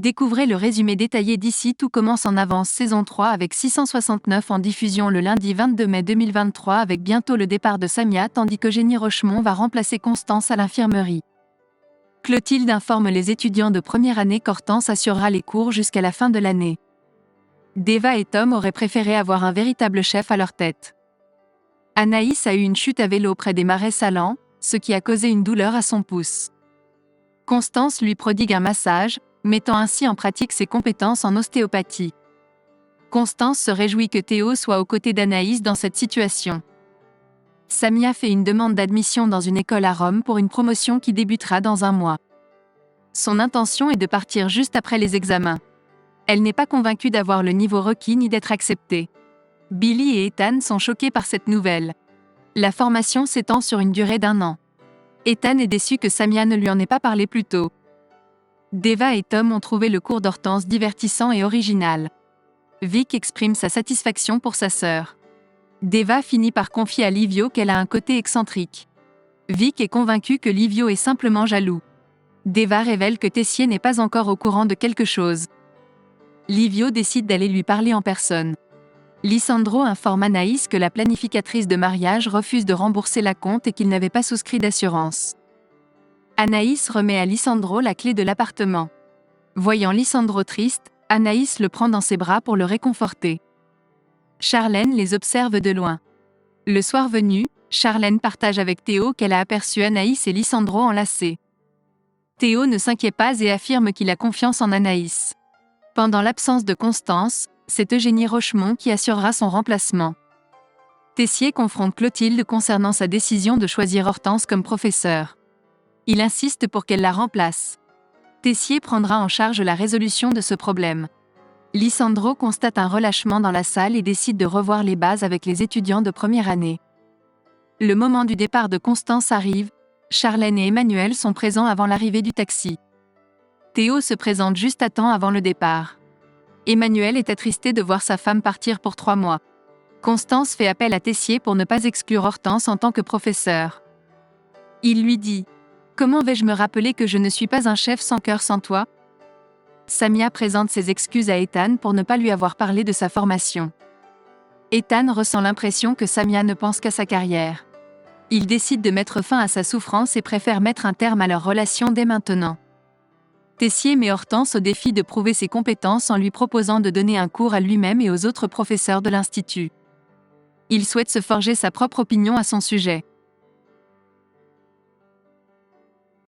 Découvrez le résumé détaillé d'ici. Tout commence en avance saison 3 avec 669 en diffusion le lundi 22 mai 2023 avec bientôt le départ de Samia tandis qu'Eugénie Rochemont va remplacer Constance à l'infirmerie. Clotilde informe les étudiants de première année qu'Hortense assurera les cours jusqu'à la fin de l'année. Deva et Tom auraient préféré avoir un véritable chef à leur tête. Anaïs a eu une chute à vélo près des marais salants, ce qui a causé une douleur à son pouce. Constance lui prodigue un massage, mettant ainsi en pratique ses compétences en ostéopathie. Constance se réjouit que Théo soit aux côtés d'Anaïs dans cette situation. Samia fait une demande d'admission dans une école à Rome pour une promotion qui débutera dans un mois. Son intention est de partir juste après les examens. Elle n'est pas convaincue d'avoir le niveau requis ni d'être acceptée. Billy et Ethan sont choqués par cette nouvelle. La formation s'étend sur une durée d'1 an. Ethan est déçu que Samia ne lui en ait pas parlé plus tôt. Deva et Tom ont trouvé le cours d'Hortense divertissant et original. Vic exprime sa satisfaction pour sa sœur. Deva finit par confier à Livio qu'elle a un côté excentrique. Vic est convaincu que Livio est simplement jaloux. Deva révèle que Tessier n'est pas encore au courant de quelque chose. Livio décide d'aller lui parler en personne. Lisandro informe Anaïs que la planificatrice de mariage refuse de rembourser l'acompte et qu'il n'avait pas souscrit d'assurance. Anaïs remet à Lisandro la clé de l'appartement. Voyant Lisandro triste, Anaïs le prend dans ses bras pour le réconforter. Charlène les observe de loin. Le soir venu, Charlène partage avec Théo qu'elle a aperçu Anaïs et Lisandro enlacés. Théo ne s'inquiète pas et affirme qu'il a confiance en Anaïs. Pendant l'absence de Constance, c'est Eugénie Rochemont qui assurera son remplacement. Tessier confronte Clotilde concernant sa décision de choisir Hortense comme professeure. Il insiste pour qu'elle la remplace. Tessier prendra en charge la résolution de ce problème. Lisandro constate un relâchement dans la salle et décide de revoir les bases avec les étudiants de première année. Le moment du départ de Constance arrive, Charlène et Emmanuel sont présents avant l'arrivée du taxi. Théo se présente juste à temps avant le départ. Emmanuel est attristé de voir sa femme partir pour 3 mois. Constance fait appel à Tessier pour ne pas exclure Hortense en tant que professeur. Il lui dit « Comment vais-je me rappeler que je ne suis pas un chef sans cœur sans toi ?» Samia présente ses excuses à Ethan pour ne pas lui avoir parlé de sa formation. Ethan ressent l'impression que Samia ne pense qu'à sa carrière. Il décide de mettre fin à sa souffrance et préfère mettre un terme à leur relation dès maintenant. Tessier met Hortense au défi de prouver ses compétences en lui proposant de donner un cours à lui-même et aux autres professeurs de l'institut. Il souhaite se forger sa propre opinion à son sujet.